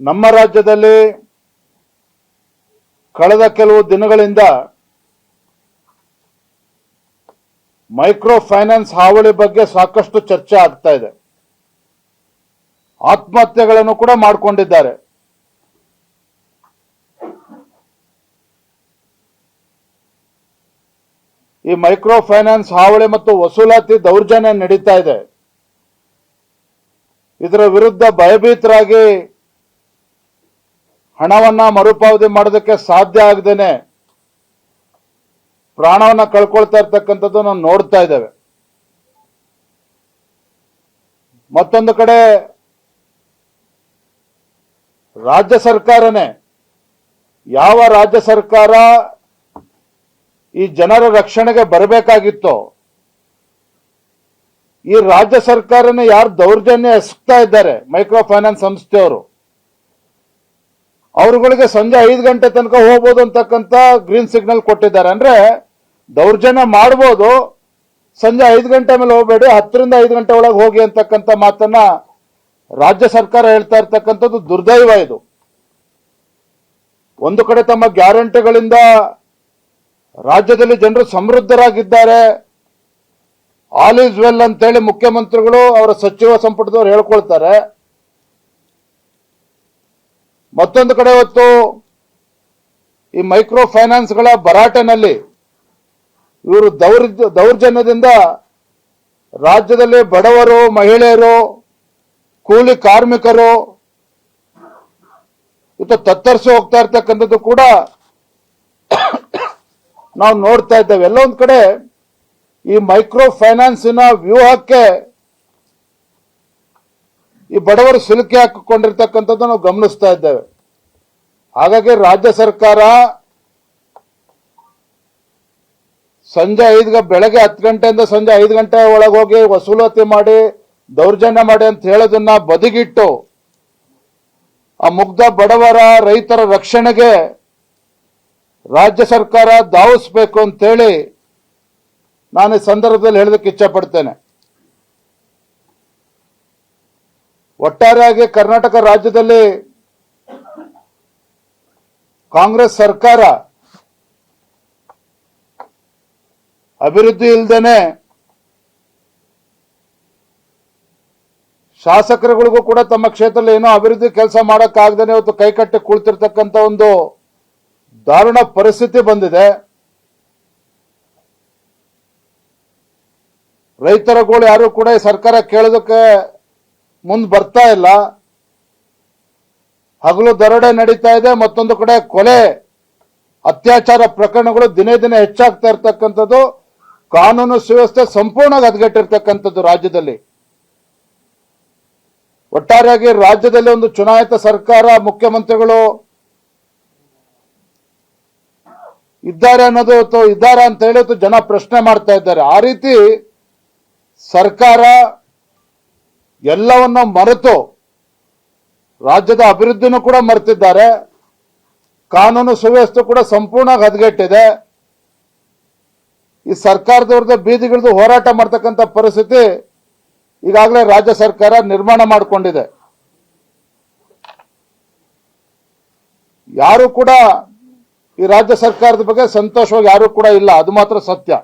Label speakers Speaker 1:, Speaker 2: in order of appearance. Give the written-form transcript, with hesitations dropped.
Speaker 1: ನಮ್ಮ ರಾಜ್ಯದಲ್ಲಿ ಕಳೆದ ಕೆಲವು ದಿನಗಳಿಂದ ಮೈಕ್ರೋ ಫೈನಾನ್ಸ್ ಹಾವಳಿ ಬಗ್ಗೆ ಸಾಕಷ್ಟು ಚರ್ಚೆ ಆಗ್ತಾ ಇದೆ. ಆತ್ಮಹತ್ಯೆಗಳನ್ನು ಕೂಡ ಮಾಡಿಕೊಂಡಿದ್ದಾರೆ. ಈ ಮೈಕ್ರೋ ಫೈನಾನ್ಸ್ ಹಾವಳಿ ಮತ್ತು ವಸೂಲಾತಿ ದೌರ್ಜನ್ಯ ನಡೀತಾ ಇದೆ. ಇದರ ವಿರುದ್ಧ ಭಯಭೀತರಾಗಿ ಹಣವನ್ನ ಮರುಪಾವತಿ ಮಾಡೋದಕ್ಕೆ ಸಾಧ್ಯ ಆಗದೇನೆ ಪ್ರಾಣವನ್ನ ಕಳ್ಕೊಳ್ತಾ ಇರ್ತಕ್ಕಂಥದ್ದು ನಾವು ನೋಡ್ತಾ ಇದ್ದೇವೆ. ಮತ್ತೊಂದು ಕಡೆ ರಾಜ್ಯ ಸರ್ಕಾರನೇ, ಯಾವ ರಾಜ್ಯ ಸರ್ಕಾರ ಈ ಜನರ ರಕ್ಷಣೆಗೆ ಬರಬೇಕಾಗಿತ್ತೋ ಈ ರಾಜ್ಯ ಸರ್ಕಾರನೇ ಯಾರು ದೌರ್ಜನ್ಯ ಎಸಗ್ತಾ ಇದ್ದಾರೆ ಮೈಕ್ರೋ ಫೈನಾನ್ಸ್ ಸಂಸ್ಥೆಯವರು, ಅವರುಗಳಿಗೆ ಸಂಜೆ 5 ಗಂಟೆ ತನಕ ಹೋಗ್ಬೋದು ಅಂತಕ್ಕಂಥ ಗ್ರೀನ್ ಸಿಗ್ನಲ್ ಕೊಟ್ಟಿದ್ದಾರೆ. ಅಂದ್ರೆ ದೌರ್ಜನ್ಯ ಮಾಡಬಹುದು, ಸಂಜೆ 5 ಗಂಟೆ ಮೇಲೆ ಹೋಗಬೇಡಿ, 10 ರಿಂದ 5 ಗಂಟೆ ಒಳಗೆ ಹೋಗಿ ಅಂತಕ್ಕಂಥ ಮಾತನ್ನ ರಾಜ್ಯ ಸರ್ಕಾರ ಹೇಳ್ತಾ ಇರ್ತಕ್ಕಂಥದ್ದು ದುರ್ದೈವ. ಇದು ಒಂದು ಕಡೆ ತಮ್ಮ ಗ್ಯಾರಂಟಿಗಳಿಂದ ರಾಜ್ಯದಲ್ಲಿ ಜನರು ಸಮೃದ್ಧರಾಗಿದ್ದಾರೆ, ಆಲ್ ಈಸ್ ವೆಲ್ ಅಂತೇಳಿ ಮುಖ್ಯಮಂತ್ರಿಗಳು ಅವರ ಸಚಿವ ಸಂಪುಟದವರು ಹೇಳ್ಕೊಳ್ತಾರೆ. ಮತ್ತೊಂದು ಕಡೆ ಇವತ್ತು ಈ ಮೈಕ್ರೋ ಫೈನಾನ್ಸ್ಗಳ ಭರಾಟೆನಲ್ಲಿ ಇವರು ದೌರ್ಜನ್ಯದಿಂದ ರಾಜ್ಯದಲ್ಲಿ ಬಡವರು, ಮಹಿಳೆಯರು, ಕೂಲಿ ಕಾರ್ಮಿಕರು ಇವತ್ತು ತತ್ತರಿಸಿ ಹೋಗ್ತಾ ಇರ್ತಕ್ಕಂಥದ್ದು ಕೂಡ ನಾವು ನೋಡ್ತಾ ಇದ್ದೇವೆ. ಎಲ್ಲ ಒಂದ್ ಕಡೆ ಈ ಮೈಕ್ರೋ ಫೈನಾನ್ಸಿನ ವ್ಯೂಹಕ್ಕೆ ಈ ಬಡವರು ಸಿಲುಕಿ ಹಾಕಿಕೊಂಡಿರ್ತಕ್ಕಂಥದ್ದು ನಾವು ಗಮನಿಸ್ತಾ ಇದ್ದೇವೆ. ಹಾಗಾಗಿ ರಾಜ್ಯ ಸರ್ಕಾರ ಬೆಳಗ್ಗೆ 10 ಗಂಟೆಯಿಂದ ಸಂಜೆ 5 ಗಂಟೆ ಒಳಗೆ ಹೋಗಿ ವಸೂಲಾತಿ ಮಾಡಿ ದೌರ್ಜನ್ಯ ಮಾಡಿ ಅಂತ ಹೇಳೋದನ್ನ ಬದಿಗಿಟ್ಟು ಆ ಮುಗ್ಧ ಬಡವರ, ರೈತರ ರಕ್ಷಣೆಗೆ ರಾಜ್ಯ ಸರ್ಕಾರ ಧಾವಿಸಬೇಕು ಅಂತೇಳಿ ನಾನು ಈ ಸಂದರ್ಭದಲ್ಲಿ ಹೇಳೋದಕ್ಕೆ ಇಚ್ಛೆ ಪಡ್ತೇನೆ. ಒಟ್ಟಾರೆಯಾಗಿ ಕರ್ನಾಟಕ ರಾಜ್ಯದಲ್ಲಿ ಕಾಂಗ್ರೆಸ್ ಸರ್ಕಾರ ಅಭಿವೃದ್ಧಿ ಇಲ್ಲದೇನೆ ಶಾಸಕರುಗಳಿಗೂ ಕೂಡ ತಮ್ಮ ಕ್ಷೇತ್ರದಲ್ಲಿ ಏನೋ ಅಭಿವೃದ್ಧಿ ಕೆಲಸ ಮಾಡಕ್ಕಾಗದೇನೆ ಇವತ್ತು ಕೈಕಟ್ಟಿ ಕುಳಿತಿರ್ತಕ್ಕಂಥ ಒಂದು ದಾರುಣ ಪರಿಸ್ಥಿತಿ ಬಂದಿದೆ. ರೈತರುಗಳು ಯಾರು ಕೂಡ ಈ ಸರ್ಕಾರ ಕೇಳೋದಕ್ಕೆ ಮುಂದೆ ಬರ್ತಾ ಇಲ್ಲ. ಹಗಲು ದರೋಡೆ ನಡೀತಾ ಇದೆ, ಮತ್ತೊಂದು ಕಡೆ ಕೊಲೆ, ಅತ್ಯಾಚಾರ ಪ್ರಕರಣಗಳು ದಿನೇ ದಿನೇ ಹೆಚ್ಚಾಗ್ತಾ ಇರ್ತಕ್ಕಂಥದ್ದು, ಕಾನೂನು ಸುವ್ಯವಸ್ಥೆ ಸಂಪೂರ್ಣ ಹದಗೆಟ್ಟಿರ್ತಕ್ಕಂಥದ್ದು ರಾಜ್ಯದಲ್ಲಿ. ಒಟ್ಟಾರೆಯಾಗಿ ರಾಜ್ಯದಲ್ಲಿ ಒಂದು ಚುನಾಯಿತ ಸರ್ಕಾರ, ಮುಖ್ಯಮಂತ್ರಿಗಳು ಇದ್ದಾರೆ ಅನ್ನೋದು ಇದ್ದಾರೆ ಅಂತ ಹೇಳಿ ಜನ ಪ್ರಶ್ನೆ ಮಾಡ್ತಾ ಇದ್ದಾರೆ. ಆ ರೀತಿ ಸರ್ಕಾರ ಎಲ್ಲವನ್ನ ಮರೆತು ರಾಜ್ಯದ ಅಭಿವೃದ್ಧಿನೂ ಕೂಡ ಮರೆತಿದ್ದಾರೆ, ಕಾನೂನು ಸುವ್ಯವಸ್ಥೆ ಕೂಡ ಸಂಪೂರ್ಣ ಹದಗೆಟ್ಟಿದೆ. ಈ ಸರ್ಕಾರದ ವಿರುದ್ಧ ಬೀದಿಗಿಳಿದು ಹೋರಾಟ ಮಾಡ್ತಕ್ಕಂಥ ಪರಿಸ್ಥಿತಿ ಈಗಾಗಲೇ ರಾಜ್ಯ ಸರ್ಕಾರ ನಿರ್ಮಾಣ ಮಾಡಿಕೊಂಡಿದೆ. ಯಾರು ಕೂಡ ಈ ರಾಜ್ಯ ಸರ್ಕಾರದ ಬಗ್ಗೆ ಸಂತೋಷವಾಗಿ ಯಾರು ಕೂಡ ಇಲ್ಲ, ಅದು ಮಾತ್ರ ಸತ್ಯ.